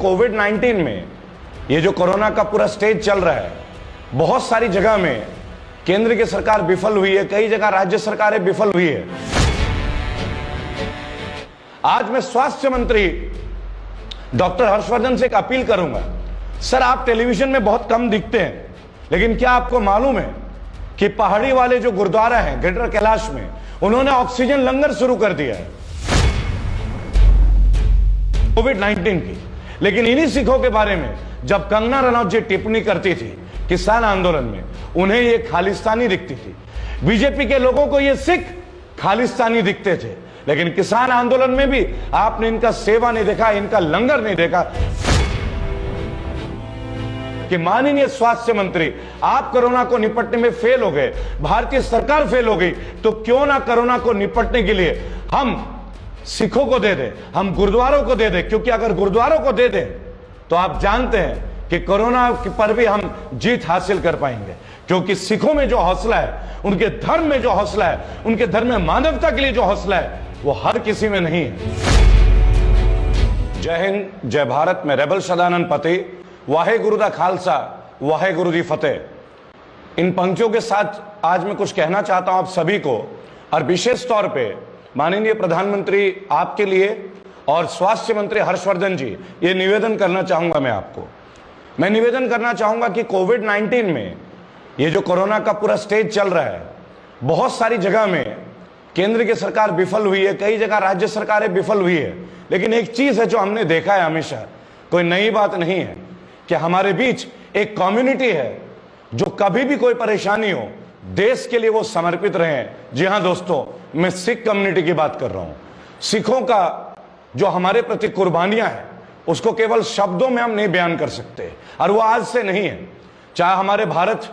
Covid 19 में ये जो कोरोना का पूरा स्टेज चल रहा है, बहुत सारी जगह में केंद्र की सरकार विफल हुई है, कई जगह राज्य सरकारें विफल हुई है। आज मैं स्वास्थ्य मंत्री डॉक्टर हर्षवर्धन से एक अपील करूंगा। सर, आप टेलीविजन में बहुत कम दिखते हैं, लेकिन क्या आपको मालूम है कि पहाड़ी वाले जो गुरुद्वारा हैं गिरधर कैलाश में, उन्होंने ऑक्सीजन लंगर शुरू कर दिया है कोविड 19 की। लेकिन इन्हीं सिखों के बारे में जब कंगना रनौत जी टिप्पणी करती थी किसान आंदोलन में, उन्हें ये खालिस्तानी दिखती थी। बीजेपी के लोगों को ये सिख खालिस्तानी दिखते थे, लेकिन किसान आंदोलन में भी आपने इनका सेवा नहीं देखा, इनका लंगर नहीं देखा। कि माननीय स्वास्थ्य मंत्री, आप कोरोना को निपटने में फेल हो गए, भारतीय सरकार फेल हो गई, तो क्यों ना कोरोना को निपटने के लिए हम सिखों को दे दें, हम गुरुद्वारों को दे दें। क्योंकि अगर गुरुद्वारों को दे दें तो आप जानते हैं कि कोरोना पर भी हम जीत हासिल कर पाएंगे। क्योंकि सिखों में जो हौसला है, उनके धर्म में जो हौसला है, उनके धर्म में मानवता के लिए जो हौसला है, वो हर किसी में नहीं है। जय हिंद, जय भारत। मैं रेबल सदानंद पति, वाहे गुरु दा खालसा, वाहे गुरु दी फतेह। इन पंक्तियों के साथ आज मैं कुछ कहना चाहता हूं आप सभी को, और विशेष तौर पे माननीय प्रधानमंत्री आपके लिए और स्वास्थ्य मंत्री हर्षवर्धन जी, ये निवेदन करना चाहूंगा। मैं निवेदन करना चाहूंगा कि कोविड 19 में ये जो कोरोना का पूरा स्टेज चल रहा है, बहुत सारी जगह में केंद्र की सरकार विफल हुई है, कई जगह राज्य सरकारें विफल हुई है। लेकिन एक चीज है जो हमने देखा है हमेशा, कोई नई बात नहीं है, कि हमारे बीच एक कम्युनिटी है जो कभी भी कोई परेशानी हो, देश के लिए वो समर्पित रहे हैं। जी हां दोस्तों, मैं सिख कम्युनिटी की बात कर रहा हूं। सिखों का जो हमारे प्रति कुर्बानियां हैं, उसको केवल शब्दों में हम नहीं बयान कर सकते, और वो आज से नहीं है। चाहे हमारे भारत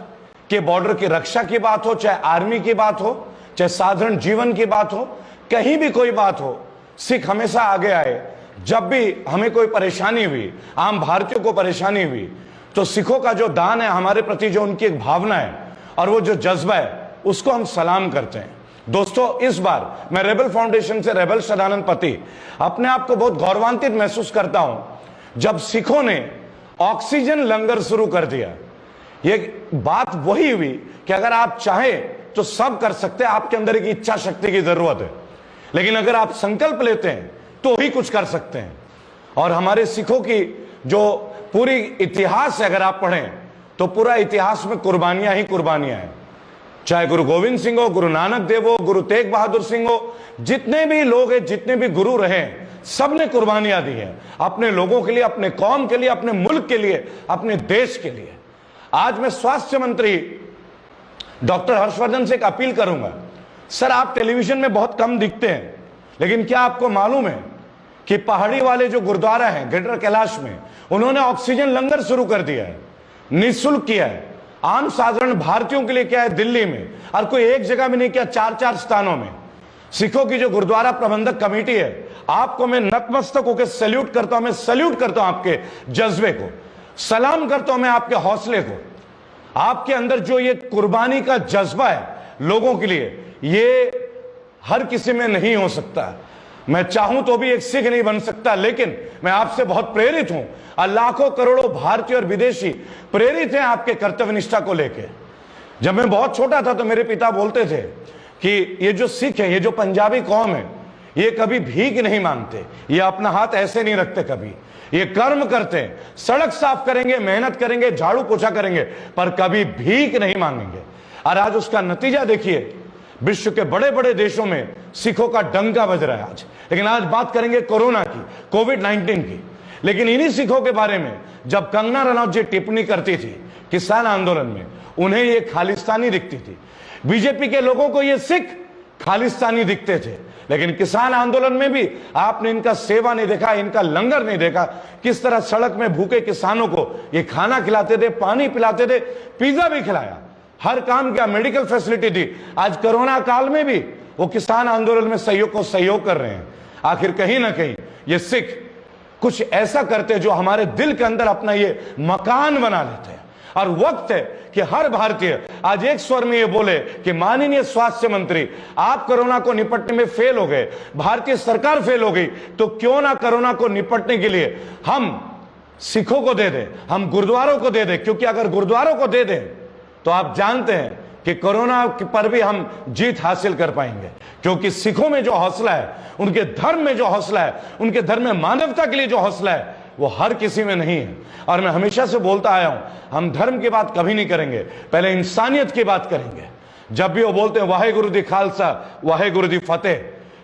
के बॉर्डर की रक्षा की बात हो, चाहे आर्मी की बात हो, चाहे साधारण जीवन की बात हो, कहीं भी कोई बात हो, सिख हमेशा आगे आए। जब भी हमें कोई परेशानी हुई, आम भारतीयों को परेशानी हुई, तो सिखों का जो दान है हमारे प्रति, जो उनकी एक भावना है और वो जो जज्बा है, उसको हम सलाम करते हैं। दोस्तों, इस बार मैं रेबल फाउंडेशन से रेबल सदानंद पति अपने आप को बहुत गौरवान्वित महसूस करता हूं जब सिखों ने ऑक्सीजन लंगर शुरू कर दिया। ये बात वही हुई कि अगर आप चाहें तो सब कर सकते हैं, आपके अंदर एक इच्छा शक्ति की जरूरत है। लेकिन अगर आप संकल्प लेते हैं तो ही कुछ कर सकते हैं। और हमारे सिखों की जो पूरी इतिहास है, अगर आप पढ़ें तो पूरा इतिहास में कुर्बानियां ही कुर्बानियां हैं। चाहे गुरु गोविंद सिंह हो, गुरु नानक देव हो, गुरु तेग बहादुर सिंह हो, जितने भी लोग हैं, जितने भी गुरु रहे, सबने कुर्बानियां दी हैं अपने लोगों के लिए, अपने कौम के लिए, अपने मुल्क के लिए, अपने देश के लिए। आज मैं स्वास्थ्य मंत्री डॉक्टर हर्षवर्धन से एक अपील करूंगा। सर, आप टेलीविजन में बहुत कम दिखते हैं, लेकिन क्या आपको मालूम है कि पहाड़ी वाले जो गुरुद्वारा हैं गिरधर कैलाश में, उन्होंने ऑक्सीजन लंगर शुरू कर दिया है, निःशुल्क किया है। आम साधारण भारतीयों के लिए क्या है, दिल्ली में, और कोई एक जगह में नहीं किया, 4-4 स्थानों में। सिखों की जो गुरुद्वारा प्रबंधक कमेटी है, आपको मैं नतमस्तक होकर सैल्यूट करता हूं। मैं सैल्यूट करता हूं आपके जज्बे को, सलाम करता हूं मैं आपके हौसले को। आपके अंदर जो ये कुर्बानी का जज्बा है लोगों के लिए, ये हर किसी में नहीं हो सकता। मैं चाहूं तो भी एक सिख नहीं बन सकता, लेकिन मैं आपसे बहुत प्रेरित हूं, और लाखों करोड़ों भारतीय और विदेशी प्रेरित हैं आपके कर्तव्य निष्ठा को लेकर। जब मैं बहुत छोटा था तो मेरे पिता बोलते थे कि ये जो सिख है, ये जो पंजाबी कौम है, ये कभी भीख नहीं मांगते, ये अपना हाथ ऐसे नहीं रखते, कभी ये कर्म करते हैं, सड़क साफ करेंगे, मेहनत करेंगे, झाड़ू पोछा करेंगे, पर कभी भीख नहीं मांगेंगे। और आज उसका नतीजा देखिए, विश्व के बड़े बड़े देशों में सिखों का डंका बज रहा है आज। लेकिन आज बात करेंगे कोरोना की, कोविड 19 की। लेकिन इन्हीं सिखों के बारे में जब कंगना रनौत जी टिप्पणी करती थी किसान आंदोलन में, उन्हें ये खालिस्तानी दिखती थी। बीजेपी के लोगों को ये सिख खालिस्तानी दिखते थे, लेकिन किसान आंदोलन में भी आपने इनका सेवा नहीं देखा, इनका लंगर नहीं देखा। किस तरह सड़क में भूखे किसानों को ये खाना खिलाते थे, पानी पिलाते थे, पिज्जा भी खिलाया, हर काम किया, मेडिकल फैसिलिटी दी। आज कोरोना काल में भी वो किसान आंदोलन में सहयोग कर रहे हैं। आखिर कहीं ना कहीं ये सिख कुछ ऐसा करते जो हमारे दिल के अंदर अपना ये मकान बना लेते हैं। और वक्त है कि हर भारतीय आज एक स्वर में ये बोले कि माननीय स्वास्थ्य मंत्री, आप कोरोना को निपटने में फेल हो गए, भारतीय सरकार फेल हो गई, तो क्यों ना कोरोना को निपटने के लिए हम सिखों को दे दें, हम गुरुद्वारों को दे दें, क्योंकि अगर गुरुद्वारों को दे दें तो आप जानते हैं कि कोरोना पर भी हम जीत हासिल कर पाएंगे, क्योंकि सिखों में जो हौसला है, उनके धर्म में जो हौसला है, उनके धर्म में मानवता के लिए जो हौसला है, वो हर किसी में नहीं है। और मैं हमेशा से बोलता आया हूं, हम धर्म की बात कभी नहीं करेंगे, पहले इंसानियत की बात करेंगे। जब भी वो बोलते हैं वाहेगुरु दी खालसा वाहेगुरु दी फतेह,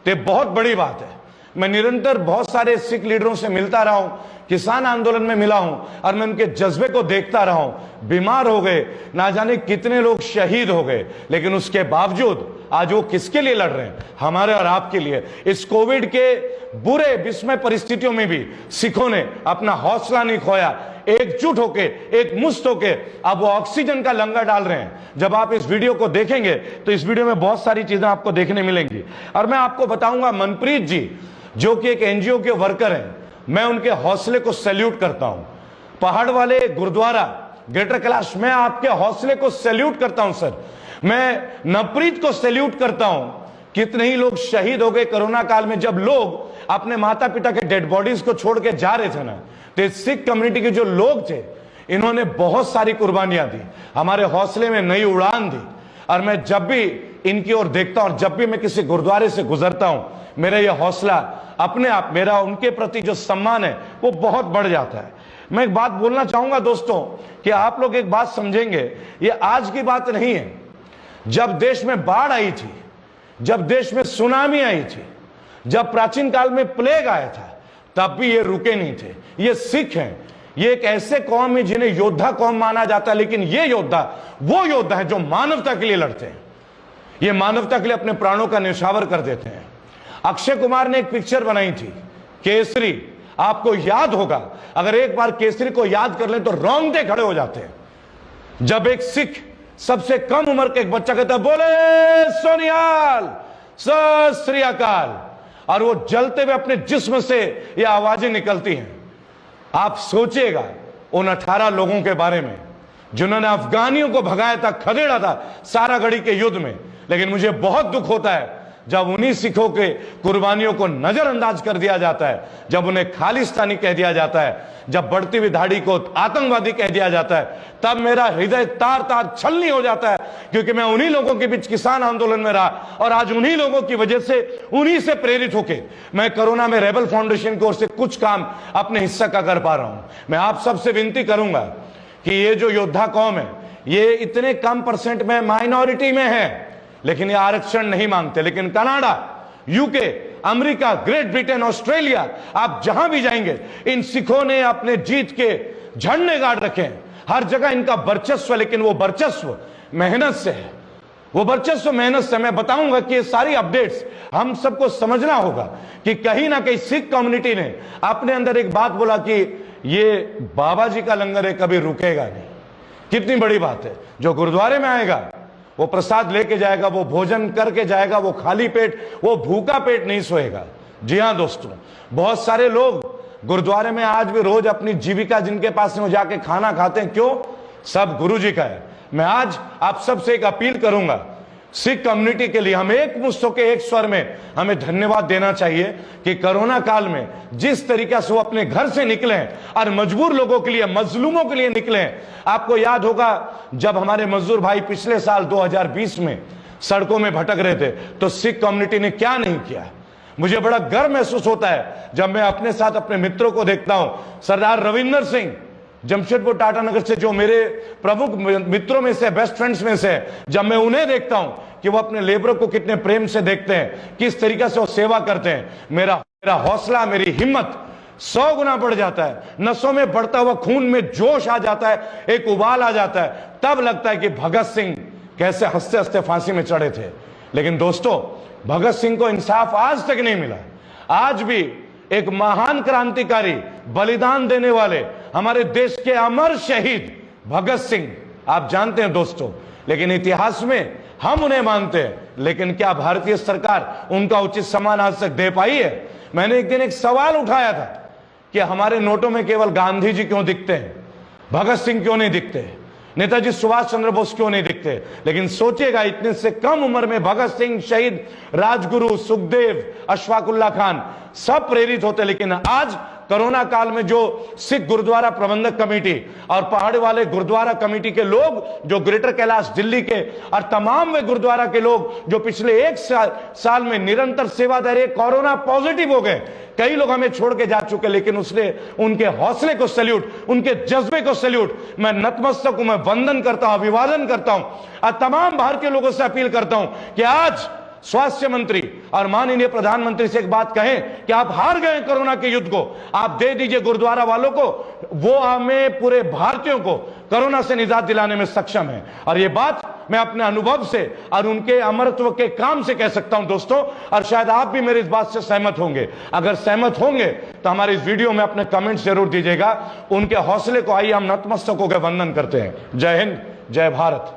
तो बहुत बड़ी बात है। मैं निरंतर बहुत सारे सिख लीडरों से मिलता रहा हूं, किसान आंदोलन में मिला हूं, और मैं उनके जज्बे को देखता रहा हूं। बीमार हो गए, ना जाने कितने लोग शहीद हो गए, लेकिन उसके बावजूद आज वो किसके लिए लड़ रहे हैं? हमारे और आपके लिए। इस कोविड के बुरे विस्मय परिस्थितियों में भी सिखों ने अपना हौसला नहीं खोया, एकजुट होके, एक मुश्त होके अब वो ऑक्सीजन का लंगर डाल रहे हैं। जब आप इस वीडियो को देखेंगे तो इस वीडियो में बहुत सारी चीजें आपको देखने मिलेंगी, और मैं आपको बताऊंगा, मनप्रीत जी जो कि एक एनजीओ के वर्कर हैं, मैं उनके हौसले को सैल्यूट करता हूं। पहाड़ वाले गुरुद्वारा ग्रेटर कैलाश, मैं आपके हौसले को सैल्यूट करता हूं सर। मैं नवप्रीत को सैल्यूट करता हूं। कितने ही लोग शहीद हो गए कोरोना काल में, जब लोग अपने माता पिता के डेड बॉडीज को छोड़ के जा रहे थे ना, तो सिख कम्युनिटी के जो लोग थे, इन्होंने बहुत सारी कुर्बानियां दी, हमारे हौसले में नई उड़ान दी। और मैं जब भी इनकी ओर देखता हूं और जब भी मैं किसी गुरुद्वारे से गुजरता हूं, मेरा यह हौसला अपने आप, मेरा उनके प्रति जो सम्मान है वो बहुत बढ़ जाता है। मैं एक बात बोलना चाहूंगा दोस्तों, कि आप लोग एक बात समझेंगे, ये आज की बात नहीं है। जब देश में बाढ़ आई थी, जब देश में सुनामी आई थी, जब प्राचीन काल में प्लेग आया था, तब भी ये रुके नहीं थे। ये सिख हैं, ये एक ऐसे कौम है जिन्हें योद्धा कौम माना जाता है, लेकिन ये योद्धा वो योद्धा है जो मानवता के लिए लड़ते हैं। ये मानवता के लिए अपने प्राणों का न्यौछावर कर देते हैं। अक्षय कुमार ने एक पिक्चर बनाई थी केसरी, आपको याद होगा, अगर एक बार केसरी को याद कर लें तो रोंगटे खड़े हो जाते हैं। जब एक सिख सबसे कम उम्र का एक बच्चा कहता है बोले सोनिहाल सत श्री अकाल, और वो जलते हुए अपने जिस्म से ये आवाजें निकलती हैं। आप सोचिएगा उन 18 लोगों के बारे में जिन्होंने अफगानियों को भगाया था, खदेड़ा था सारागढ़ी के युद्ध में। लेकिन मुझे बहुत दुख होता है जब उन्हीं सिखों के कुर्बानियों को नजरअंदाज कर दिया जाता है, जब उन्हें खालिस्तानी कह दिया जाता है, जब बढ़ती हुई दाढ़ी को आतंकवादी कह दिया जाता है, तब मेरा हृदय तार तार छलनी हो जाता है। क्योंकि मैं उन्हीं लोगों के बीच किसान आंदोलन में रहा, और आज उन्हीं लोगों की वजह से, उन्हीं से प्रेरित होकर मैं कोरोना में रेबल फाउंडेशन की ओर से कुछ काम अपने हिस्सा का कर पा रहा हूं। मैं आप सबसे विनती करूंगा कि ये जो योद्धा कौम है, ये इतने कम परसेंट में माइनॉरिटी में है, लेकिन ये आरक्षण नहीं मांगते। लेकिन Canada, UK, America, great Britain, Australia, आप जहां भी जाएंगे, इन सिखों ने अपने जीत के झंडे गाड़ रखे हैं। हर जगह इनका वर्चस्व, लेकिन वो वर्चस्व मेहनत से है, वो वर्चस्व मेहनत से। मैं बताऊंगा कि ये सारी अपडेट्स हम सबको समझना होगा कि कहीं ना कहीं सिख कम्युनिटी ने अपने अंदर एक बात बोला कि ये बाबा जी का लंगर है, कभी रुकेगा नहीं। कितनी बड़ी बात है। जो गुरुद्वारे में आएगा वो प्रसाद लेके जाएगा, वो भोजन करके जाएगा, वो खाली पेट, वो भूखा पेट नहीं सोएगा। जी हां दोस्तों, बहुत सारे लोग गुरुद्वारे में आज भी रोज अपनी जीविका जिनके पास है वो जाके खाना खाते हैं। क्यों? सब गुरु जी का है। मैं आज आप सबसे एक अपील करूंगा, सिख कम्युनिटी के लिए हम एक मुश्त होकर एक स्वर में हमें धन्यवाद देना चाहिए कि कोरोना काल में जिस तरीके से वो अपने घर से निकले हैं और मजबूर लोगों के लिए, मजलूमों के लिए निकले हैं। आपको याद होगा जब हमारे मजदूर भाई पिछले साल 2020 में सड़कों में भटक रहे थे, तो सिख कम्युनिटी ने क्या नहीं किया। मुझे बड़ा गर्व महसूस होता है जब मैं अपने साथ अपने मित्रों को देखता हूं। सरदार रविंदर सिंह जमशेदपुर टाटानगर से, जो मेरे प्रमुख मित्रों में से, बेस्ट फ्रेंड्स में से, जब मैं उन्हें देखता हूं कि वो अपने लेबरों को कितने प्रेम से देखते हैं, किस तरीके से वो सेवा करते हैं, मेरा हौसला, मेरी हिम्मत 100 गुना बढ़ जाता है। नसों में बढ़ता हुआ खून में जोश आ जाता है, एक उबाल आ जाता है। तब लगता है कि भगत सिंह कैसे हंसते हंसते फांसी में चढ़े थे। लेकिन दोस्तों, भगत सिंह को इंसाफ आज तक नहीं मिला। आज भी एक महान क्रांतिकारी, बलिदान देने वाले हमारे देश के अमर शहीद भगत सिंह, आप जानते हैं दोस्तों, लेकिन इतिहास में हम उन्हें मानते हैं, लेकिन क्या भारतीय सरकार उनका उचित सम्मान आज तक दे पाई है? मैंने एक दिन एक सवाल उठाया था कि हमारे नोटों में केवल गांधी जी क्यों दिखते हैं, भगत सिंह क्यों नहीं दिखते, नेताजी सुभाष चंद्र बोस क्यों नहीं दिखते? लेकिन सोचिएगा, इतने से कम उम्र में भगत सिंह, शहीद राजगुरु, सुखदेव, अशफाकुल्ला खान सब प्रेरित होते, लेकिन आज कोरोना काल में जो सिख गुरुद्वारा प्रबंधक कमेटी और पहाड़ वाले गुरुद्वारा कमेटी के लोग, जो ग्रेटर कैलाश दिल्ली के और तमाम वे गुरुद्वारा के लोग जो पिछले एक साल में निरंतर सेवा दे रहे, कोरोना पॉजिटिव हो गए, कई लोग हमें छोड़ के जा चुके, लेकिन उसने उनके हौसले को सैल्यूट, उनके जज्बे को सैल्यूट, मैं नतमस्तक हूं, मैं वंदन करता हूं, अभिवादन करता हूं और तमाम भारतीय लोगों से अपील करता हूं कि आज स्वास्थ्य मंत्री और माननीय प्रधानमंत्री से एक बात कहें कि आप हार गए कोरोना के युद्ध को, आप दे दीजिए गुरुद्वारा वालों को, वो हमें पूरे भारतीयों को कोरोना से निजात दिलाने में सक्षम है। और ये बात मैं अपने अनुभव से और उनके अमरत्व के काम से कह सकता हूं दोस्तों, और शायद आप भी मेरी इस बात से सहमत होंगे। अगर सहमत होंगे तो हमारे इस वीडियो में अपने कमेंट जरूर दीजिएगा। उनके हौसले को आइए हम नतमस्तक होकर वंदन करते हैं। जय हिंद, जय भारत।